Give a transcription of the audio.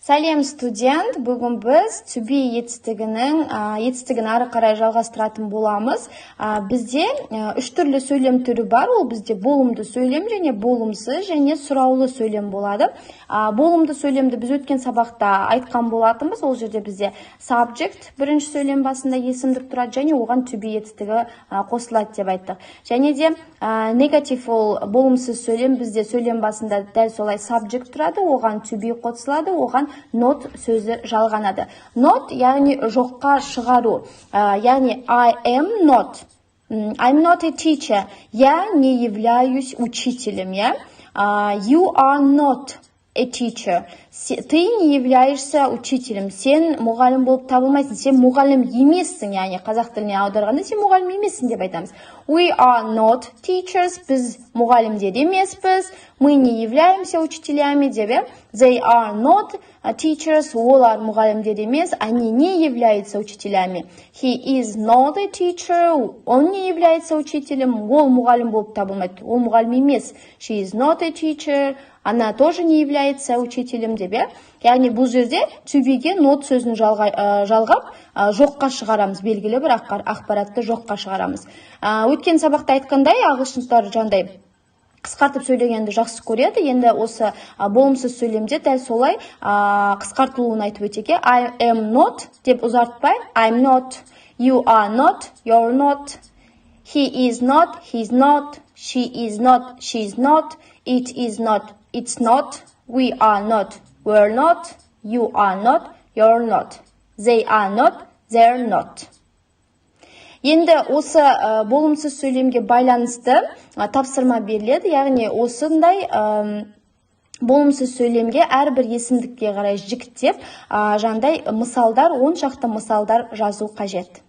Сәлем студент, бүгін біз to be етістігін ары қарай жалғастыратын боламыз. Бізде үш түрлі сөйлем түрі бар, ол бізде болымды сөйлем және болымсыз және сұраулы сөйлем болады. Болымды сөйлемді біз өткен сабақта айтқан болатынбыз, ол жерде бізде subject бірінші сөйлем басында есімдік тұрады және оған to be етістігі қосылады деп айттық. Және де негатив ол болымсыз сөйлем, бізде сөйлем басында дәл солай subject тұрады, оған to be қосылады, оған not сөзі жалғанады. Not, яғни жоққа шығару. Яғни I'm not a teacher. Я не являюсь учителем. You are not a teacher. Ты не являешься учителем. Сен мұғалім болып табылмайсың. Сен мұғалім емессің, яғни қазақ тіліне аударғанда сен мұғалім емессің деп айтамыз. We are not teachers. Біз мұғалімдер емеспіз. Мы не являемся учителями деп. They are not teachers. Олар мұғалімдер емес. Они не являются учителями. He is not a teacher. Он не является учителем. Ол мұғалім болып табылмайды. Ол мұғалім емес. She is not a teacher. Она тоже не является учителем деп. Яғни бұл жерде to be-ге not сөзін жалғап жоққа шығарамыз, белгілі бір ақпаратты жоққа шығарамыз. Өткен сабақта айтқандай, ағылшындар жандай қысқартып сөйлегенді жақсы көреді. Енді осы болымсыз сөйлемде дәл солай қысқартылуын айтып өтеке. I am not деп ұзартпай, I'm not, you are not, you're not, he is not, he's not, she is not, she's not, it is not, it's not, we are not, we're not, you are not, you're not, they are not, they're not. Енді осы болымсыз сөйлемге байланысты тапсырма беріледі, яғни осындай болымсыз сөйлемге әрбір есімдікке қарай жіктеп, жандай мысалдар, 10 шақты мысалдар жазу қажет.